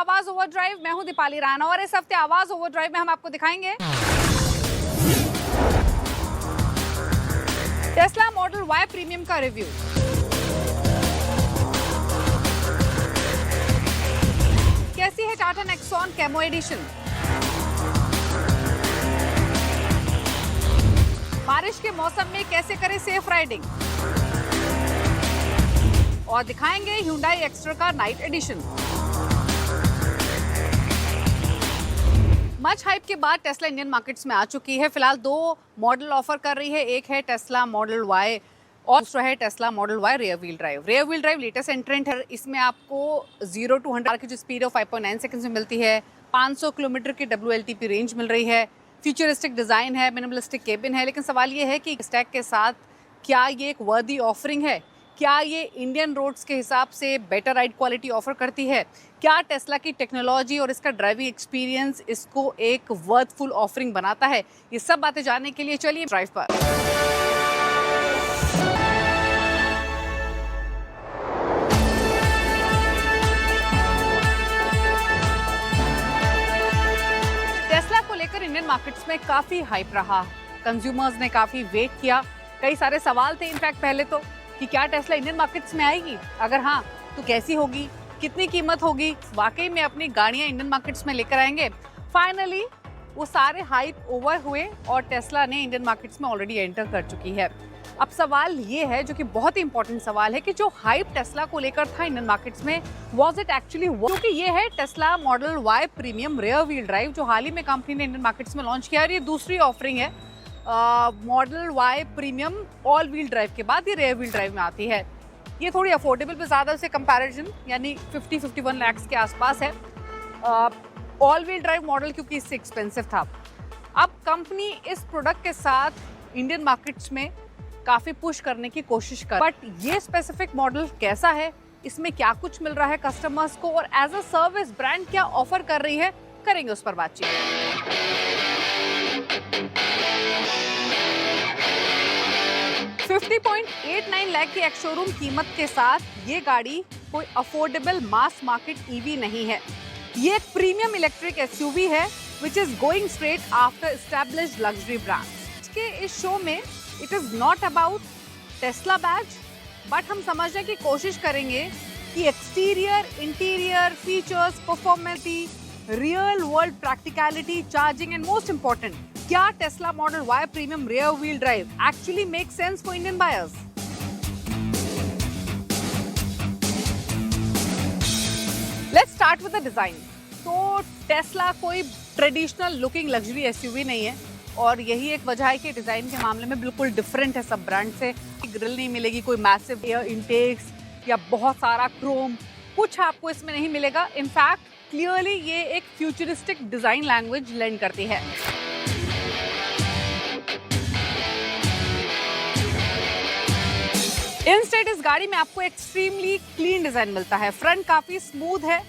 आवाज ओवरड्राइव। मैं हूं दीपाली राणा और इस हफ्ते आवाज ओवरड्राइव में हम आपको दिखाएंगे टेस्ला मॉडल Y प्रीमियम का रिव्यू, कैसी है टाटा नेक्सॉन कैमो एडिशन, बारिश के मौसम में कैसे करें सेफ राइडिंग, और दिखाएंगे Hyundai एक्स्ट्रा का नाइट एडिशन। मच हाइप के बाद टेस्ला इंडियन मार्केट्स में आ चुकी है। फिलहाल दो मॉडल ऑफर कर रही है, एक है टेस्ला मॉडल Y और दूसरा है Tesla model Y rear wheel drive. Rear wheel drive latest एंट्रेंट है। इसमें आपको 0 to 100 की जो स्पीड है 5.9 सेकंड्स में मिलती है। 500 किलोमीटर की WLTP रेंज मिल रही है। फ्यूचरिस्टिक डिज़ाइन है, मिनिमलिस्टिक केबिन है। लेकिन सवाल ये है कि स्टैक के साथ क्या ये एक वर्दी ऑफरिंग है? क्या ये इंडियन रोड्स के हिसाब से बेटर राइड क्वालिटी ऑफर करती है? क्या टेस्ला की टेक्नोलॉजी और इसका ड्राइविंग एक्सपीरियंस इसको एक वर्थफुल ऑफरिंग बनाता है? ये सब बातें जानने के लिए चलिए ड्राइव पर। टेस्ला को लेकर इंडियन मार्केट्स में काफी हाइप रहा। कंज्यूमर्स ने काफी वेट किया। कई सारे सवाल थे इनफैक्ट पहले तो कि क्या टेस्ला इंडियन मार्केट्स में आएगी, अगर हाँ तो कैसी होगी, कितनी कीमत होगी, वाकई में अपनी गाड़ियां इंडियन मार्केट्स में लेकर आएंगे। फाइनली वो सारे हाइप ओवर हुए और टेस्ला ने इंडियन मार्केट्स में ऑलरेडी एंटर कर चुकी है। अब सवाल ये है, जो कि बहुत ही इंपॉर्टेंट सवाल है, कि जो हाइप टेस्ला को लेकर था इंडियन मार्केट्स में, वाज इट एक्चुअली वर्थ? क्योंकि ये है Tesla model Y premium rear wheel drive, जो हाल ही में कंपनी ने इंडियन मार्केट्स में लॉन्च किया और ये दूसरी ऑफरिंग है model Y premium all wheel drive के बाद ये रियर व्हील ड्राइव में आती है। ये थोड़ी अफोर्डेबल पे ज़्यादा से कंपैरिजन, यानी 50-51 लाख के आसपास है। ऑल व्हील ड्राइव मॉडल क्योंकि इससे एक्सपेंसिव था। अब कंपनी इस प्रोडक्ट के साथ इंडियन मार्केट्स में काफ़ी पुश करने की कोशिश कर, बट ये स्पेसिफिक मॉडल कैसा है, इसमें क्या कुछ मिल रहा है कस्टमर्स को और एज अ सर्विस ब्रांड क्या ऑफर कर रही है, करेंगे उस पर बातचीत। 50.89 लाख की एक्स शोरूम कीमत के साथ ये गाड़ी कोई अफोर्डेबल मास मार्केट ईवी नहीं है। ये एक प्रीमियम इलेक्ट्रिक एसयूवी है which is going straight after established luxury brands. के इस शो में it is not about Tesla badge, but हम समझने की कोशिश करेंगे कि exterior, interior, features, performance, real world practicality, charging and most important, क्या Tesla model Y premium rear wheel drive actually make sense for Indian buyers? Let's start with the design. तो Tesla कोई traditional looking luxury SUV नहीं है और यही एक वजह है कि डिजाइन के मामले में बिल्कुल डिफरेंट है सब ब्रांड से। ग्रिल नहीं मिलेगी, कोई मैसिव एयर इनटेक्स या बहुत सारा क्रोम, कुछ आपको इसमें नहीं मिलेगा। इनफैक्ट क्लियरली ये एक फ्यूचरिस्टिक डिजाइन लैंग्वेज लेंड करती है। इंस्टेड इस गाड़ी में आपको एक्सट्रीमली क्लीन डिजाइन मिलता है। फ्रंट काफी स्मूथ है,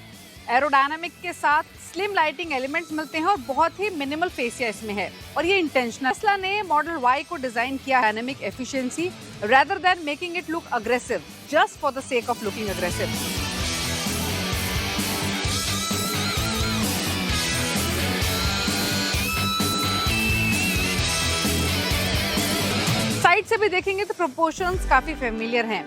एरोडायनामिक के साथ स्लिम लाइटिंग एलिमेंट्स मिलते हैं और बहुत ही मिनिमल फेसिया इसमें है और ये इंटेंशनल। टेस्ला ने मॉडल Y को डिजाइन किया dynamic efficiency rather than making it look aggressive just for the sake of looking aggressive. Side से भी देखेंगे तो प्रोपोर्शंस काफी फेमिलियर हैं।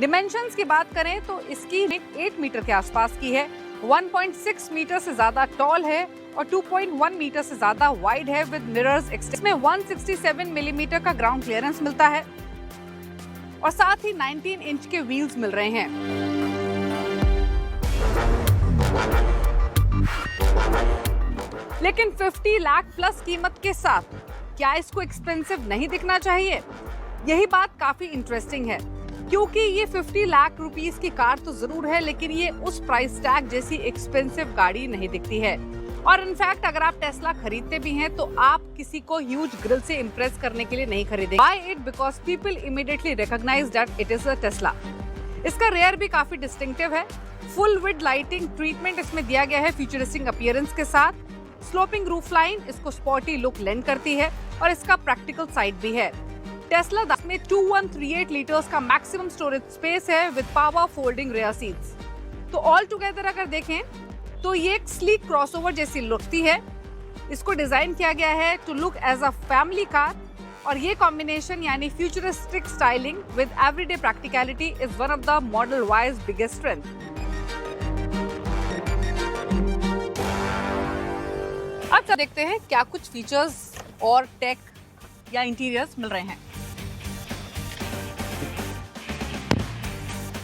डिमेंशंस की बात करें तो इसकी 8 मीटर के आसपास की है, 1.6 मीटर से ज्यादा टॉल है और 2.1 मीटर से ज्यादा वाइड है विद मिरर्स। इसमें 167 मिलीमीटर का ग्राउंड क्लियरेंस मिलता है और साथ ही 19 इंच के व्हील्स मिल रहे हैं। लेकिन 50 लाख प्लस कीमत के साथ क्या इसको एक्सपेंसिव नहीं दिखना चाहिए? यही बात काफी इंटरेस्टिंग है क्योंकि ये 50 लाख रुपीस की कार तो जरूर है, लेकिन ये उस प्राइस टैग जैसी एक्सपेंसिव गाड़ी नहीं दिखती है। और इनफैक्ट अगर आप टेस्ला खरीदते भी हैं तो आप किसी को ह्यूज ग्रिल से इम्प्रेस करने के लिए नहीं खरीदेंगे। Buy it because people immediately recognize that it is a Tesla। इसका रेयर भी काफी डिस्टिंक्टिव है। फुल विड लाइटिंग ट्रीटमेंट इसमें दिया गया है फ्यूचरिस्टिक अपीयरेंस के साथ। स्लोपिंग रूफ लाइन इसको स्पॉटी लुक लेंड करती है और इसका प्रैक्टिकल साइड भी है। टेस्ला में 2138 लीटर्स का मैक्सिमम स्टोरेज स्पेस है with power folding rear seats. तो ऑल टुगेदर अगर देखें तो ये एक स्लीक क्रॉसओवर जैसी लगती है। इसको डिजाइन किया गया है to look as a family car, और ये कॉम्बिनेशन यानी futuristic styling with everyday practicality is one of the model Y's biggest strength. अब देखते हैं क्या कुछ फीचर्स और टेक या इंटीरियर्स मिल रहे हैं।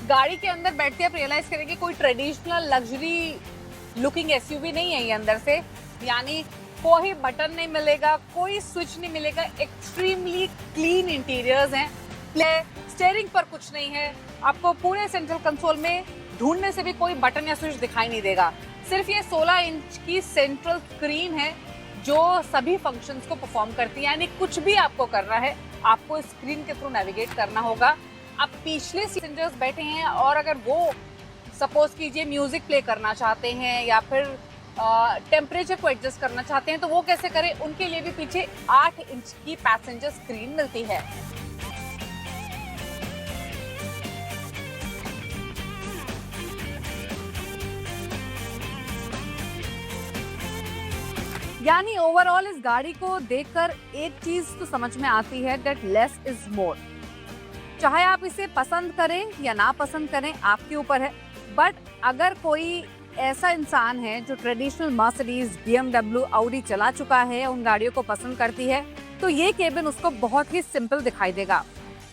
गाड़ी के अंदर बैठते आप रियलाइज करेंगे कोई ट्रेडिशनल लग्जरी लुकिंग एसयूवी नहीं है ये अंदर से, यानी कोई बटन नहीं मिलेगा, कोई स्विच नहीं मिलेगा, एक्सट्रीमली क्लीन इंटीरियर्स हैं। स्टीयरिंग पर कुछ नहीं है, आपको पूरे सेंट्रल कंसोल में ढूंढने से भी कोई बटन या स्विच दिखाई नहीं देगा। सिर्फ ये 16 इंच की सेंट्रल स्क्रीन है जो सभी फंक्शंस को परफॉर्म करती है, यानी कुछ भी आपको करना है आपको स्क्रीन के थ्रू नेविगेट करना होगा। आप पिछले पैसेंजर्स बैठे हैं और अगर वो सपोज कीजिए म्यूजिक प्ले करना चाहते हैं या फिर टेम्परेचर को एडजस्ट करना चाहते हैं तो वो कैसे करें, उनके लिए भी पीछे 8 इंच की पैसेंजर स्क्रीन मिलती है। यानी ओवरऑल इस गाड़ी को देखकर एक चीज तो समझ में आती है दैट लेस इज मोर। चाहे आप इसे पसंद करें या ना पसंद करें, आपके ऊपर है। बट अगर कोई ऐसा इंसान है जो ट्रेडिशनल मर्सिडीज, BMW, ऑडी चला चुका है, उन गाड़ियों को पसंद करती है, तो ये केबिन उसको बहुत ही सिंपल दिखाई देगा।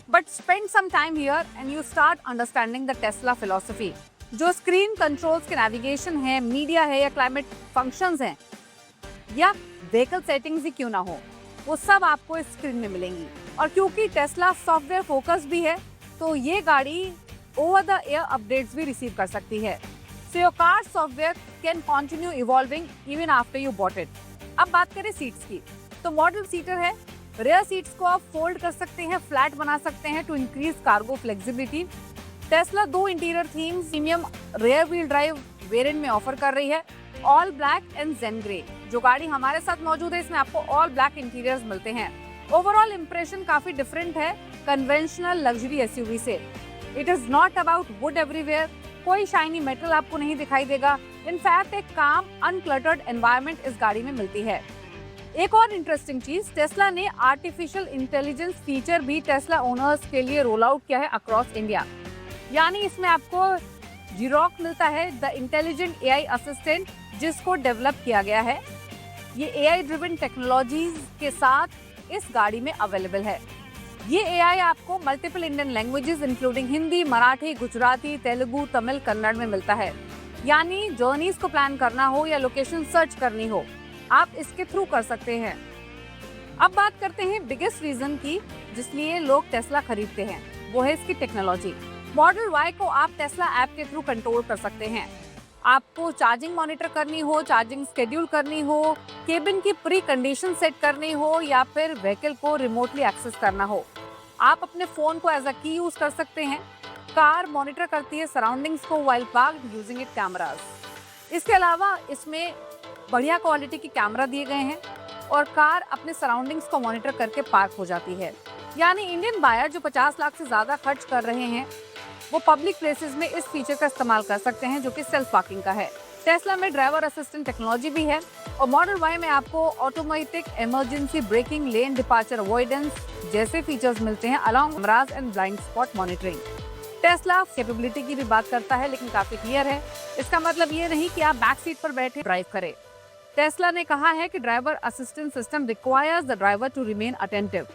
But spend some time here and you start understanding the Tesla philosophy. जो स्क्रीन कंट्रोल्स के नेविगेशन है, मीडिया है या क्लाइमेट फंक्शंस हैं या व्हीकल सेटिंग्स ही क्यों ना हो, वो सब आपको इस स्क्रीन में मिलेंगी। और क्योंकि टेस्ला सॉफ्टवेयर फोकस भी है तो ये गाड़ी ओवर द एयर अपडेट्स भी रिसीव कर सकती है। So your car software can continue evolving even after you bought it. अब बात करें सीट्स की, तो मॉडल सीटर है। रेयर सीट्स को आप फोल्ड कर सकते हैं, फ्लैट बना सकते हैं to increase cargo flexibility. Tesla 2 interior themes premium rear wheel drive variant में ऑफर कर रही है, all black and zen grey. जो गाड़ी हमारे साथ मौजूद है इसमें आपको ऑल ब्लैक इंटीरियर्स मिलते हैं। ओवरऑल इंप्रेशन काफी डिफरेंट है कन्वेंशनल लग्जरी एसयूवी से। It is not about would everywhere, कोई शाइनी मेटल आपको नहीं दिखाई देगा। इनफैक्ट एक काम अनक्लटर्ड एनवायरनमेंट इस गाड़ी में मिलती है। एक और इंटरेस्टिंग चीज, टेस्ला ने आर्टिफिशियल इंटेलिजेंस फीचर भी टेस्ला ओनर्स के लिए रोल आउट किया है अक्रॉस इंडिया। यानी इसमें आपको जीरोक मिलता है, द इंटेलिजेंट एआई असिस्टेंट, जिसको डेवलप किया गया है। ये एआई ड्रिवन टेक्नोलॉजीज के साथ इस गाड़ी में अवेलेबल है। ये एआई आपको multiple Indian languages including Hindi, Marathi, Gujarati, Telugu, Tamil, Kannada में मिलता है। यानी जर्नीज को प्लान करना हो या लोकेशन सर्च करनी हो, आप इसके थ्रू कर सकते हैं। अब बात करते हैं बिगेस्ट रीजन की जिसलिए लोग टेस्ला खरीदते हैं, वो है इसकी टेक्नोलॉजी। मॉडल वाई को आप टेस्ला ऐप के थ्रू कंट्रोल कर सकते हैं। आपको चार्जिंग मॉनिटर करनी हो, चार्जिंग स्केड्यूल करनी हो, केबिन की प्री कंडीशन सेट करनी हो या फिर व्हीकल को रिमोटली एक्सेस करना हो, आप अपने फोन को एज अ की यूज कर सकते हैं। कार मॉनिटर करती है सराउंडिंग्स को while parked using it cameras. इसके अलावा इसमें बढ़िया क्वालिटी की कैमरा दिए गए हैं और कार अपने सराउंडिंग्स को मॉनिटर करके पार्क हो जाती है। यानी इंडियन बायर जो 50 लाख से ज्यादा खर्च कर रहे हैं वो पब्लिक प्लेसेस में इस फीचर का इस्तेमाल कर सकते हैं जो कि सेल्फ पार्किंग का है। टेस्ला में ड्राइवर असिस्टेंट टेक्नोलॉजी भी है और मॉडल वाई में आपको automatic emergency breaking, lane departure avoidance जैसे फीचर्स मिलते हैं along cameras and blind spot monitoring. Tesla capability की भी बात करता है लेकिन काफी क्लियर है। इसका मतलब ये नहीं कि आप बैक सीट पर बैठे ड्राइव करें। टेस्ला ने कहा है कि driver assistant system requires the driver to remain attentive,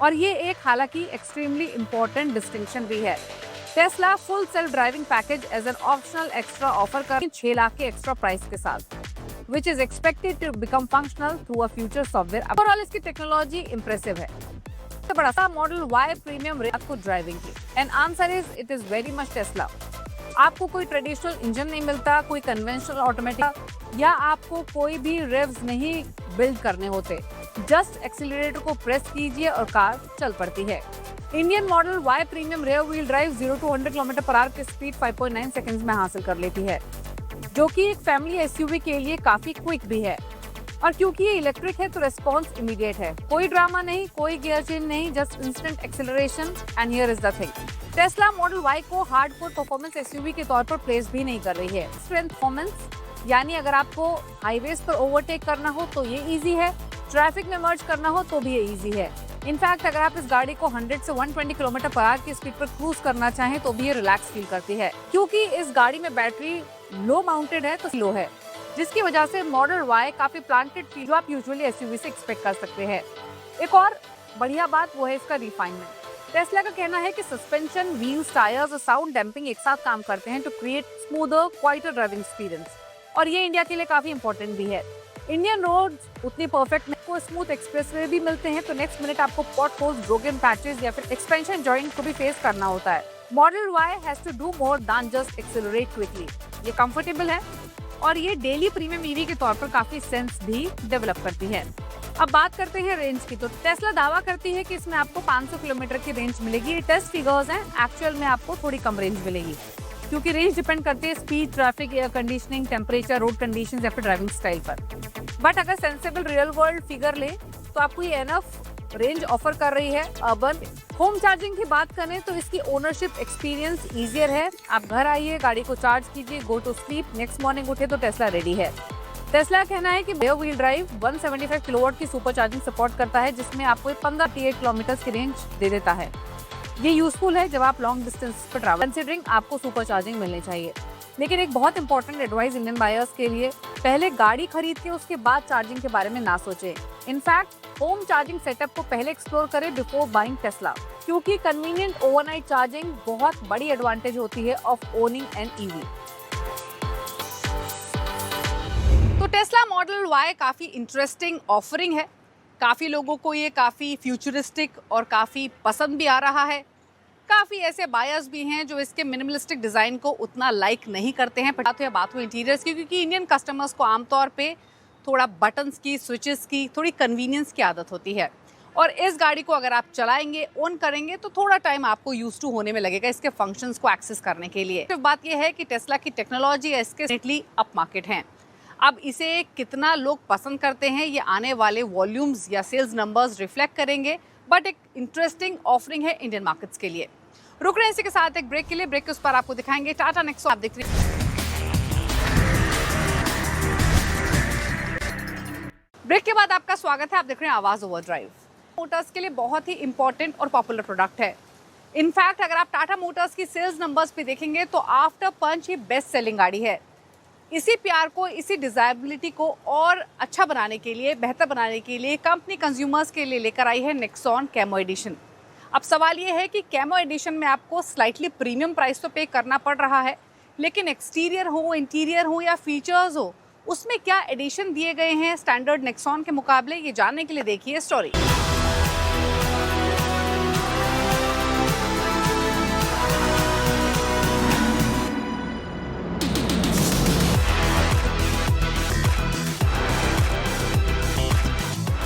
और ये एक हालांकि एक्सट्रीमली इंपॉर्टेंट डिस्टिंक्शन भी है। Tesla full self driving package as an optional extra offer कर 6 लाख के एक्स्ट्रा प्राइस के साथ, which is expected to become functional through a future software। Overall इसकी टेक्नोलॉजी इंप्रेसिव है। तो बड़ा सा मॉडल वाई प्रीमियम आपको ड्राइविंग की, and answer is it is very much Tesla. आपको कोई ट्रेडिशनल इंजन नहीं मिलता, कोई कन्वेंशनल ऑटोमेटिक, या आपको कोई भी रेव्स नहीं बिल्ड करने होते। जस्ट एक्सीलरेटर को प्रेस कीजिए और कार चल पड़ती है। Indian model Y premium rear wheel drive 0 to 100 km/h की स्पीड 5.9 सेकंड्स में हासिल कर लेती है, जो कि एक फैमिली एसयूवी के लिए काफी क्विक भी है। और क्योंकि ये इलेक्ट्रिक है तो रिस्पॉन्स इमीडिएट है, कोई ड्रामा नहीं, कोई गियर चेंज नहीं, just instant acceleration. And here is the thing, Tesla model Y को हार्डकोर परफॉर्मेंस एसयूवी के तौर पर प्लेस भी नहीं कर रही है। स्ट्रेंथ परफॉर्मेंस यानी अगर आपको हाईवेज पर ओवरटेक करना हो तो ये इजी है, ट्रैफिक में मर्ज करना हो तो भी ये इजी है। इनफैक्ट अगर आप इस गाड़ी को 100 से 120 किलोमीटर पर आवर की स्पीड पर क्रूज करना चाहें तो भी ये रिलैक्स फील करती है, क्योंकि इस गाड़ी में बैटरी लो माउंटेड है तो लो है, जिसकी वजह से मॉडल वाई काफी प्लांटेड फील जो आप यूजुअली एसयूवी से एक्सपेक्ट कर सकते हैं। एक और बढ़िया बात वो है इसका रिफाइनमेंट। टेस्ला का कहना है कि सस्पेंशन, व्हील्स, टायर्स और साउंड डैम्पिंग एक साथ काम करते हैं to create smoother, quieter driving experience, और ये इंडिया के लिए काफी इंपॉर्टेंट भी है। इंडियन रोड्स उतनी परफेक्ट नहीं, को स्मूथ एक्सप्रेसवे भी मिलते हैं तो नेक्स्ट मिनट आपको पॉट होल्स, ब्रोकन पैचेस या फिर एक्सपेंशन जॉइंट को भी फेस करना होता है। Model Y has to do more than just accelerate quickly. ये कंफर्टेबल है और ये डेली प्रीमियम ईवी के तौर पर काफी सेंस भी डेवलप करती है। अब बात करते हैं रेंज की, तो टेस्ला दावा करती है कि इसमें आपको 500 किलोमीटर की रेंज मिलेगी। ये टेस्ट फिगर्स हैं, एक्चुअल में आपको थोड़ी कम रेंज मिलेगी, क्योंकि रेंज डिपेंड करती है speed, traffic, air conditioning, temperature, road conditions या फिर ड्राइविंग स्टाइल पर। बट अगर सेंसिबल रियल वर्ल्ड फिगर ले तो आपको ये एनफ रेंज ऑफर कर रही है अर्बन। होम चार्जिंग की बात करें तो इसकी ओनरशिप एक्सपीरियंस ईजियर है। आप घर आइए, गाड़ी को चार्ज कीजिए, go to sleep, next morning उठे तो टेस्ला रेडी है। टेस्ला का कहना है कि रियर व्हील ड्राइव 175 किलोवाट की सुपर चार्जिंग सपोर्ट करता है, जिसमें आपको 15 किलोमीटर की रेंज दे देता है। ये यूजफुल है जब आप लॉन्ग डिस्टेंस पर ट्रैवल, कंसीडरिंग आपको सुपर चार्जिंग मिलनी चाहिए। लेकिन एक बहुत इंपॉर्टेंट एडवाइस इंडियन बायर्स के लिए, पहले गाड़ी खरीद के उसके बाद चार्जिंग के बारे में ना सोचें। इनफैक्ट होम चार्जिंग सेटअप को पहले एक्सप्लोर करें बिफोर बाइंग टेस्ला, क्योंकि कन्वीनियंट ओवरनाइट चार्जिंग बहुत बड़ी एडवांटेज होती है ऑफ ओनिंग एन ईवी। तो टेस्ला मॉडल वाई काफी इंटरेस्टिंग ऑफरिंग है। काफी लोगों को ये काफी फ्यूचरिस्टिक और काफी पसंद भी आ रहा है। काफी ऐसे बायर्स भी हैं जो इसके मिनिमलिस्टिक डिजाइन को उतना लाइक नहीं करते हैं। बात हो इंटीरियर्स की, क्योंकि इंडियन कस्टमर्स को आमतौर पे थोड़ा बटन्स की, स्विचेस की, थोड़ी कन्वीनियंस की आदत होती है। और इस गाड़ी को अगर आप चलाएंगे, ओन करेंगे तो थोड़ा टाइम आपको यूज टू होने में लगेगा इसके फंक्शंस को एक्सेस करने के लिए। तो बात यह है कि टेस्ला की टेक्नोलॉजी इसके अप मार्केट है। अब इसे कितना लोग पसंद करते हैं ये आने वाले वॉल्यूम्स या सेल्स नंबर्स रिफ्लेक्ट करेंगे, बट एक इंटरेस्टिंग ऑफरिंग है इंडियन मार्केट्स के लिए। रुक रहे हैं इसी के साथ एक ब्रेक के लिए। ब्रेक के उस पर आपको दिखाएंगे टाटा नेक्सॉन। आप देख रहे हैं ब्रेक के बाद आपका स्वागत है। आप देख रहे हैं आवाज ओवरड्राइव। मोटर्स के लिए बहुत ही इंपॉर्टेंट और पॉपुलर प्रोडक्ट है। इनफैक्ट अगर आप टाटा मोटर्स की सेल्स नंबर्स पे देखेंगे तो आफ्टर पंच ये बेस्ट सेलिंग गाड़ी है। इसी प्यार को, इसी डिजायरेबिलिटी को और अच्छा बनाने के लिए, बेहतर बनाने के लिए कंपनी कंज्यूमर्स के लिए लेकर आई है नेक्सॉन कैमो एडिशन। अब सवाल ये है कि कैमो एडिशन में आपको स्लाइटली प्रीमियम प्राइस तो पे करना पड़ रहा है, लेकिन एक्सटीरियर हो, इंटीरियर हो या फीचर्स हो, उसमें क्या एडिशन दिए गए हैं स्टैंडर्ड नेक्सॉन के मुकाबले, ये जानने के लिए देखिए स्टोरी।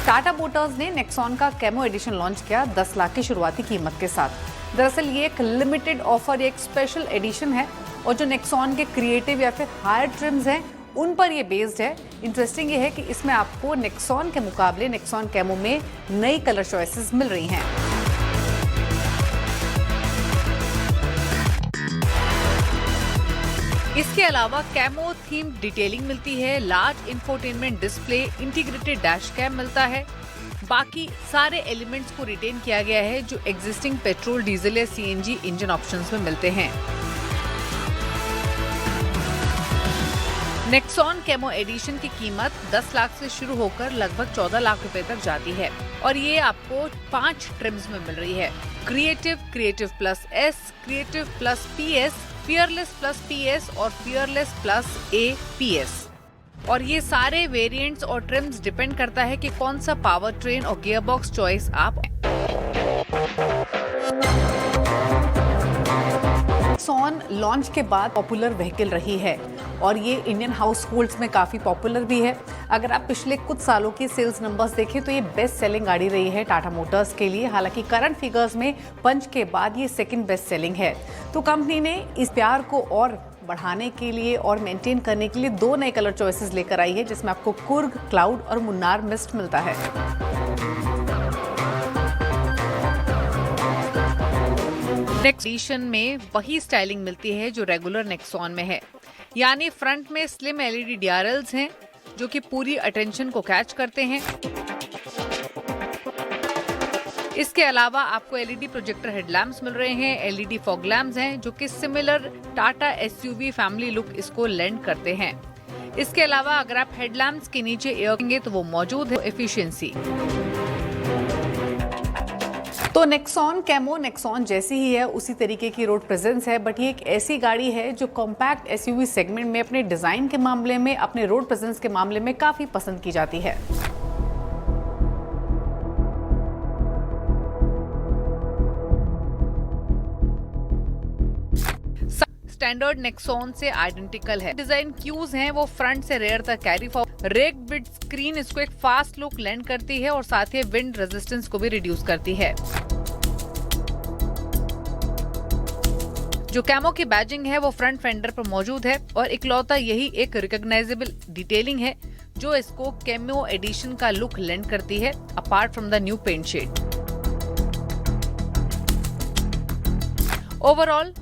टाटा मोटर्स ने नेक्सॉन का कैमो एडिशन लॉन्च किया 10 लाख की शुरुआती कीमत के साथ। दरअसल ये एक लिमिटेड ऑफर, एक स्पेशल एडिशन है और जो नेक्सॉन के क्रिएटिव या फिर हायर ट्रिम्स हैं उन पर ये बेस्ड है। इंटरेस्टिंग ये है कि इसमें आपको नेक्सॉन के मुकाबले नेक्सॉन कैमो में नई कलर चॉइसेस मिल रही हैं। इसके अलावा कैमो थीम डिटेलिंग मिलती है, large infotainment display, integrated dash cam मिलता है। बाकी सारे एलिमेंट्स को रिटेन किया गया है जो एग्जिस्टिंग पेट्रोल, डीजल या सीएनजी इंजन ऑप्शंस में मिलते हैं। नेक्सॉन कैमो एडिशन की कीमत 10 लाख से शुरू होकर लगभग 14 लाख रुपए तक जाती है और ये आपको 5 ट्रिम्स में मिल रही है। Creative, creative plus S, creative plus PS, fearless plus PS और फियरलेस प्लस ए पीएस। और ये सारे वेरिएंट्स और ट्रिम्स डिपेंड करता है कि कौन सा पावर ट्रेन और गियरबॉक्स चॉइस आप। नेक्सॉन लॉन्च के बाद पॉपुलर व्हीकल रही है और ये इंडियन हाउस होल्ड्स में काफ़ी पॉपुलर भी है। अगर आप पिछले कुछ सालों के सेल्स नंबर्स देखें तो ये बेस्ट सेलिंग गाड़ी रही है टाटा मोटर्स के लिए। हालांकि करंट फिगर्स में पंच के बाद ये सेकंड बेस्ट सेलिंग है। तो कंपनी ने इस प्यार को और बढ़ाने के लिए और मेंटेन करने के लिए 2 नए कलर चॉइसेस लेकर आई है, जिसमें आपको कुर्ग क्लाउड और मुन्नार मिस्ट मिलता है। नेक्स्ट एडिशन में वही स्टाइलिंग मिलती है जो रेगुलर नेक्सॉन में है। यानी फ्रंट में स्लिम एलईडी डीआरएल्स हैं जो कि पूरी अटेंशन को कैच करते हैं। इसके अलावा आपको एलईडी प्रोजेक्टर हेडलैम्प्स मिल रहे हैं, एलईडी फॉग लैम्प्स हैं जो कि similar Tata SUV family look इसको लेंड करते हैं। इसके अलावा अगर आप हेडलैम्प्स के नीचे एयर देंगे तो वो मौजूद है। एफिशिएंसी तो नेक्सॉन कैमो नेक्सॉन जैसी ही है, उसी तरीके की रोड प्रेजेंस है, बट ये एक ऐसी गाड़ी है जो कॉम्पैक्ट एसयूवी सेगमेंट में अपने डिजाइन के मामले में, अपने रोड प्रेजेंस के मामले में काफी पसंद की जाती है। स्टैंडर्ड नेक्सॉन से आइडेंटिकल है। डिजाइन क्यूज हैं वो फ्रंट से रेयर तक carry forward. Rake bit screen इसको एक फास्ट लुक लेंड करती है और साथ ही विंड रेजिस्टेंस को भी रिड्यूस करती है। जो कैमो की बैजिंग है वो फ्रंट फेंडर पर मौजूद है और इकलौता यही एक रिकॉग्नाइजेबल डिटेलिंग है जो इसको कैमो एडिशन का लुक लेंड करती है apart from the new paint shade. Overall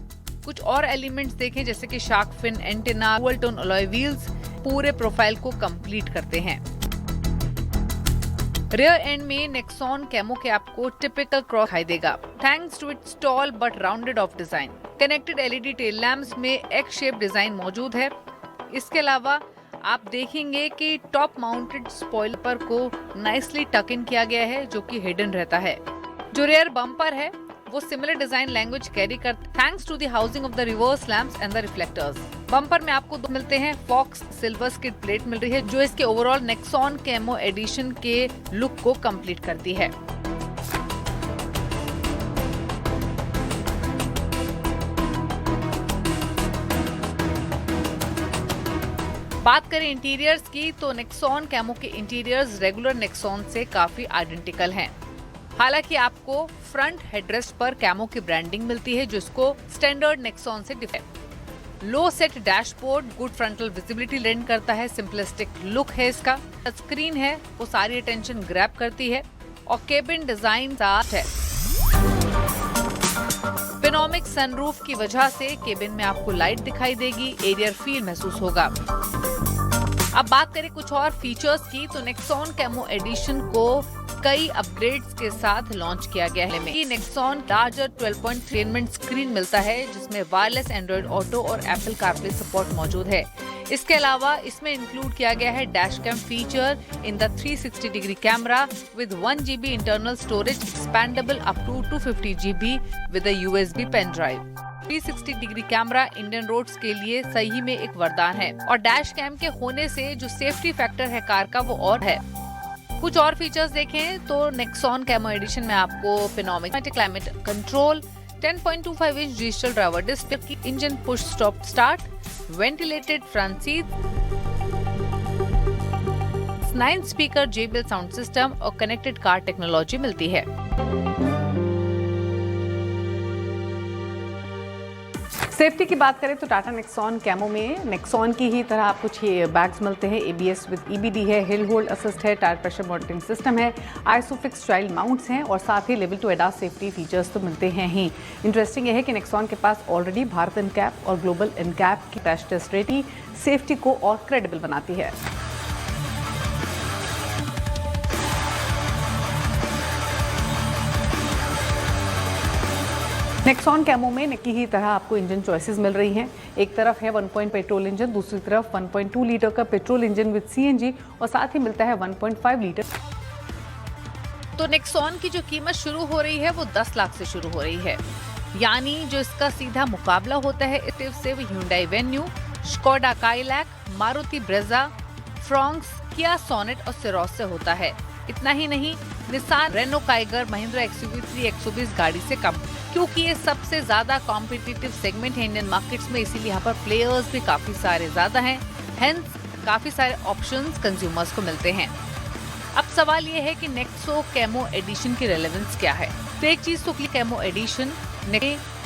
कुछ और एलिमेंट्स देखें जैसे कि shark fin, antenna, dual tone alloy wheels पूरे प्रोफाइल को कंप्लीट करते हैं। रियर एंड में नेक्सॉन कैमो के आपको टिपिकल क्रॉस दिखाई देगा thanks to its tall but rounded off design. Connected LED tail lamps में एक्स शेप डिजाइन मौजूद है। इसके अलावा आप देखेंगे कि टॉप माउंटेड स्पॉइलर को नाइसली टक इन किया गया है जो कि हिडन रहता है। जो रियर बम्पर है वो सिमिलर डिजाइन लैंग्वेज कैरी करते thanks to the housing of the reverse lamps and the reflectors. Bumper में आपको दो मिलते हैं, फॉक्स सिल्वर स्किड प्लेट मिल रही है जो इसके ओवरऑल नेक्सॉन कैमो एडिशन के लुक को कंप्लीट करती है। बात करें इंटीरियर्स की तो नेक्सॉन कैमो के इंटीरियर्स रेगुलर नेक्सॉन से काफी आइडेंटिकल हैं। हालांकि आपको फ्रंट हेडरेस्ट पर कैमो की ब्रांडिंग मिलती है जो इसको स्टैंडर्ड नेक्सॉन से different. Low set dashboard good frontal visibility lend करता है, सिंपलिस्टिक लुक है इसका। स्क्रीन है वो सारी अटेंशन ग्रैब करती है और केबिन डिजाइन साफ है। पेनोमिक सनरूफ की वजह से केबिन में आपको लाइट दिखाई देगी, एरियर फील महसूस होगा। अब बात करें कुछ और फीचर्स की तो नेक्सॉन कैमो एडिशन को कई अपग्रेड्स के साथ लॉन्च किया गया है। नेक्सॉन लार्जर 12.3 स्क्रीन मिलता है जिसमें वायरलेस एंड्रॉइड ऑटो और एप्पल कारप्ले सपोर्ट मौजूद है। इसके अलावा इसमें इंक्लूड किया गया है dash cam feature in the 360 degree camera with 1 GB internal storage expandable up to 250 GB with a USB pen drive. 360 degree camera Indian roads के लिए सही में एक वरदान है और डैश कैम के होने से जो सेफ्टी फैक्टर है कार का वो और है। कुछ और फीचर्स देखें तो नेक्सॉन कैमो एडिशन में आपको पेनोमिक climate control, 10.25 inch digital driver display, engine push stop start, ventilated front seat, 9 speaker JBL sound system और कनेक्टेड कार टेक्नोलॉजी मिलती है। सेफ्टी की बात करें तो टाटा नेक्सॉन कैमो में नेक्सॉन की ही तरह आपको 6 बैग्स मिलते हैं। ABS विद EBD है, हिल होल्ड असिस्ट है, टायर प्रेशर मॉनिटरिंग सिस्टम है, आइसोफिक्स चाइल्ड माउंट्स हैं और साथ ही लेवल 2 ADAS सेफ्टी फीचर्स तो मिलते हैं ही। इंटरेस्टिंग है कि नेक्सॉन के पास ऑलरेडी भारत NCAP और ग्लोबल NCAP की क्रैश टेस्ट रेटिंग सेफ्टी को और क्रेडिबल बनाती है। नेक्सॉन कैमो में की ही तरह आपको इंजन चॉइसेस मिल रही हैं। एक तरफ है 1 पेट्रोल इंजन, दूसरी तरफ 1.2 लीटर का पेट्रोल इंजन विद CNG और साथ ही मिलता है 1.5 लीटर। तो नेक्सॉन की जो कीमत शुरू हो रही है वो 10 लाख से शुरू हो रही है, यानी जो इसका सीधा मुकाबला होता है से Hyundai Venue, Skoda Kayak, Maruti Brezza, Fronx, किया सोनेट और सिरोस से होता है। इतना ही नहीं, Nissan Renault Kiger, Mahindra XUV3 120 गाड़ी से कम, क्योंकि ये सबसे ज्यादा कॉम्पिटिटिव सेगमेंट है इंडियन मार्केट्स में, इसीलिए यहाँ पर प्लेयर्स भी काफी सारे ज्यादा हैं, हेंस काफी सारे ऑप्शंस कंज्यूमर्स को मिलते हैं। अब सवाल ये है कि नेक्सो कैमो एडिशन की रेलेवेंस क्या है। तो एक चीज तो कैमो एडिशन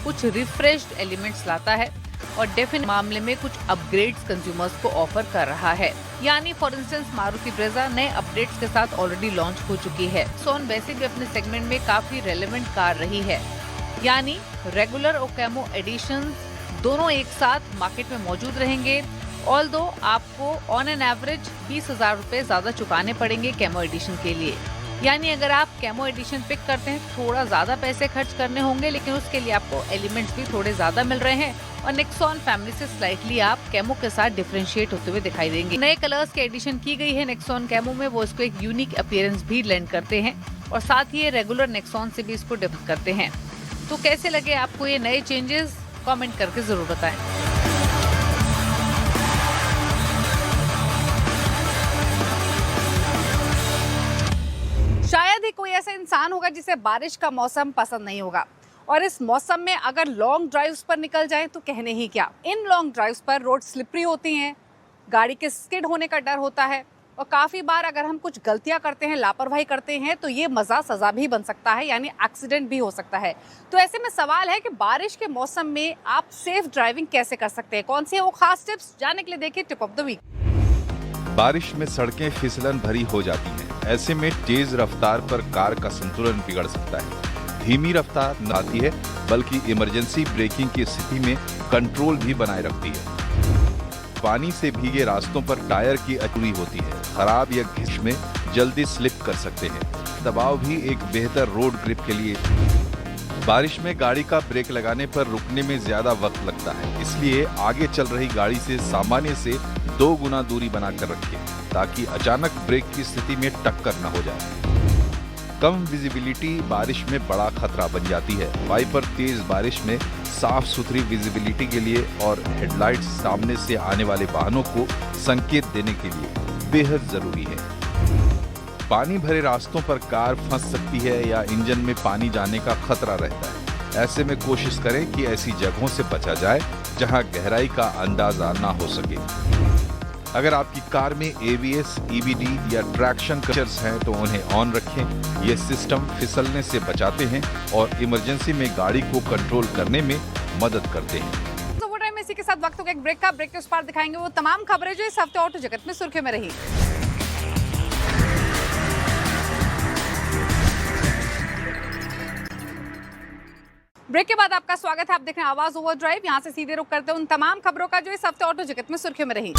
कुछ रिफ्रेश्ड एलिमेंट्स लाता है और डेफिनेट मामले में कुछ अपग्रेड्स कंज्यूमर्स को ऑफर कर रहा है। यानी फॉर इंस्टेंस मारुति ब्रेजा नए अपडेट्स के साथ ऑलरेडी लॉन्च हो चुकी है। सोन बेसिक भी अपने सेगमेंट में काफी रेलेवेंट कार रही है, यानी रेगुलर और कैमो एडिशन दोनों एक साथ मार्केट में मौजूद रहेंगे ऑल्दो आपको ऑन एन एवरेज 20,000 रुपए ज्यादा चुकाने पड़ेंगे कैमो एडिशन के लिए। यानी अगर आप कैमो एडिशन पिक करते हैं थोड़ा ज्यादा पैसे खर्च करने होंगे, लेकिन उसके लिए आपको एलिमेंट्स भी थोड़े ज्यादा मिल रहे हैं और नेक्सॉन फैमिली से स्लाइटली आप कैमो के साथ डिफरेंशिएट होते हुए दिखाई देंगे। नए कलर्स के एडिशन की गई है नेक्सॉन कैमो में, वो इसको एक यूनिक अपीयरेंस भी लेंड करते हैं और साथ ही ये रेगुलर नेक्सॉन से भी इसको डिफर करते हैं। तो कैसे लगे आपको ये नए चेंजेस, कमेंट करके जरूर बताएं। शायद ही कोई ऐसा इंसान होगा जिसे बारिश का मौसम पसंद नहीं होगा, और इस मौसम में अगर लॉन्ग ड्राइव्स पर निकल जाएं तो कहने ही क्या। इन लॉन्ग ड्राइव्स पर रोड स्लिपरी होती हैं, गाड़ी के स्किड होने का डर होता है और काफ़ी बार अगर हम कुछ गलतियां करते हैं, लापरवाही करते हैं तो ये मज़ा सज़ा भी बन सकता है, यानी एक्सीडेंट भी हो सकता है। तो ऐसे में सवाल है कि बारिश के मौसम में आप सेफ ड्राइविंग कैसे कर सकते हैं, कौन सी है वो खास टिप्स, जानने के लिए देखिए टिप ऑफ द वीक। बारिश में सड़कें फिसलन भरी हो जाती हैं। ऐसे में तेज रफ्तार पर कार का संतुलन बिगड़ सकता है। धीमी रफ्तार न आती है बल्कि इमरजेंसी ब्रेकिंग की स्थिति में कंट्रोल भी बनाए रखती है। पानी से भीगे रास्तों पर टायर की अचूरी होती है, खराब या घिस में जल्दी स्लिप कर सकते हैं। दबाव भी एक बेहतर रोड ग्रिप के लिए। बारिश में गाड़ी का ब्रेक लगाने पर रुकने में ज्यादा वक्त लगता है, इसलिए आगे चल रही गाड़ी से सामान्य से 2 गुना दूरी बनाकर रखें ताकि अचानक ब्रेक की स्थिति में टक्कर न हो जाए। कम विजिबिलिटी बारिश में बड़ा खतरा बन जाती है। वाइपर तेज बारिश में साफ सुथरी विजिबिलिटी के लिए और हेडलाइट्स सामने से आने वाले वाहनों को संकेत देने के लिए बेहद जरूरी है। पानी भरे रास्तों पर कार फंस सकती है या इंजन में पानी जाने का खतरा रहता है। ऐसे में कोशिश करें कि ऐसी जगहों से बचा जाए जहां गहराई का अंदाजा ना हो सके। अगर आपकी कार में ABS, EBD या ट्रैक्शन फीचर्स हैं तो उन्हें ऑन रखें। ये सिस्टम फिसलने से बचाते हैं और इमरजेंसी में गाड़ी को कंट्रोल करने में मदद करते हैं। तो वो टाइम इसी के साथ वक्त हो गया एक ब्रेक का। ब्रेक के उस पार दिखाएंगे वो तमाम खबरें जो इस हफ्ते ऑटो जगत में सुर्खियों में रही। ब्रेक के बाद आपका स्वागत है, आप देख रहे हैं आवाज ओवर ड्राइव। यहाँ से सीधे रुक करते हैं उन तमाम खबरों का जो इस हफ्ते ऑटो जगत में सुर्खियों में रही।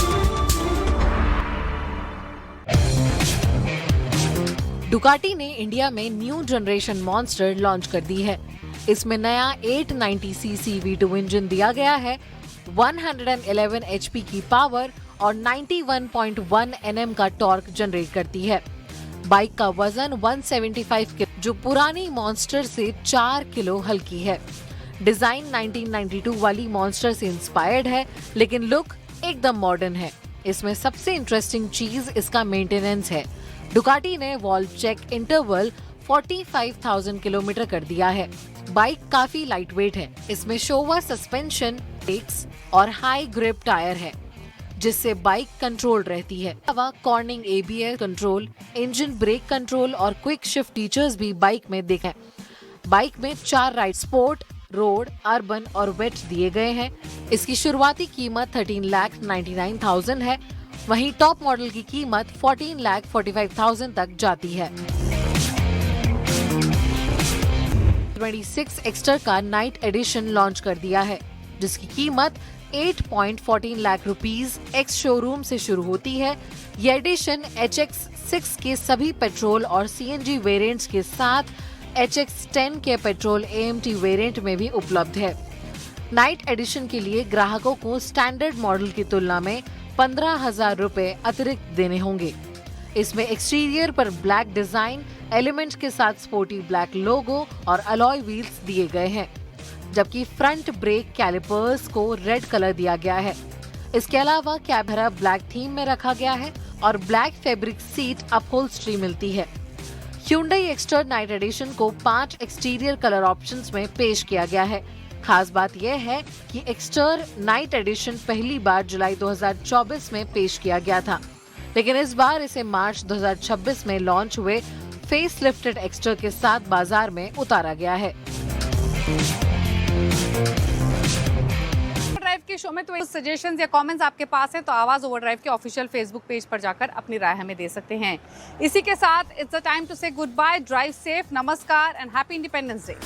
डुकाटी ने इंडिया में न्यू जनरेशन मॉन्स्टर लॉन्च कर दी है। इसमें नया 890cc V2 इंजन दिया गया है, 111 HP की पावर और 91.1 Nm का टॉर्क जनरेट करती है। बाइक का वजन 175 किलो, जो पुरानी मॉन्स्टर से 4 किलो हल्की है। डिजाइन 1992 वाली मॉन्स्टर से इंस्पायर्ड है, लेकिन लुक एकदम मॉडर्न है। इसमें सबसे इंटरेस्टिंग चीज इसका मेंटेनेंस है। डुकाटी ने वॉल्व चेक इंटरवल 45,000 किलोमीटर कर दिया है। बाइक काफी लाइटवेट है। इसमें शोवा सस्पेंशन, ब्रेक्स और हाई ग्रिप टायर है, जिससे बाइक कंट्रोल रहती है। अलावा cornering ABS control, engine brake control और क्विक शिफ्ट फीचर्स भी बाइक में दिखे। बाइक में 4 राइड, स्पोर्ट, रोड, अर्बन और वेट दिए गए हैं। इसकी शुरुआती कीमत 13,99,000 है, वहीं टॉप मॉडल की कीमत 14,45,000 तक जाती है। 26 एक्स्टर का नाइट एडिशन लॉन्च कर दिया है, जिसकी कीमत 8.14 लाख रुपीस एक्स शोरूम से शुरू होती है। ये एडिशन HX6 के सभी पेट्रोल और CNG वेरिएंट्स के साथ HX10 के पेट्रोल AMT वेरिएंट में भी उपलब्ध है। नाइट एडिशन के लिए ग्राहकों को स्टैंडर्ड मॉडल की तुलना में 15,000 रुपए अतिरिक्त देने होंगे। इसमें एक्सटीरियर पर ब्लैक डिजाइन एलिमेंट के साथ स्पोर्टी ब्लैक लोगो और अलॉय व्हील्स दिए गए हैं, जबकि फ्रंट ब्रेक कैलिपर्स को रेड कलर दिया गया है। इसके अलावा कैमरा ब्लैक थीम में रखा गया है और ब्लैक फैब्रिक सीट अपहोल्स्ट्री मिलती है। Hyundai एक्स्टर नाइट एडिशन को 5 एक्सटीरियर कलर ऑप्शंस में पेश किया गया है। खास बात यह है कि एक्स्टर नाइट एडिशन पहली बार जुलाई 2024 में पेश किया गया था, लेकिन इस बार इसे मार्च 2026 में लॉन्च हुए फेस लिफ्टेड एक्स्टर के साथ बाजार में उतारा गया है। ड्राइव के शो में तो सजेशंस या कमेंट्स आपके पास हैं तो आवाज ओवरड्राइव के ऑफिशियल फेसबुक पेज पर जाकर अपनी राय हमें दे सकते हैं। इसी के साथ इट्स अ टाइम टू से गुड बाय, ड्राइव सेफ, नमस्कार एंड हैप्पी इंडिपेंडेंस डे।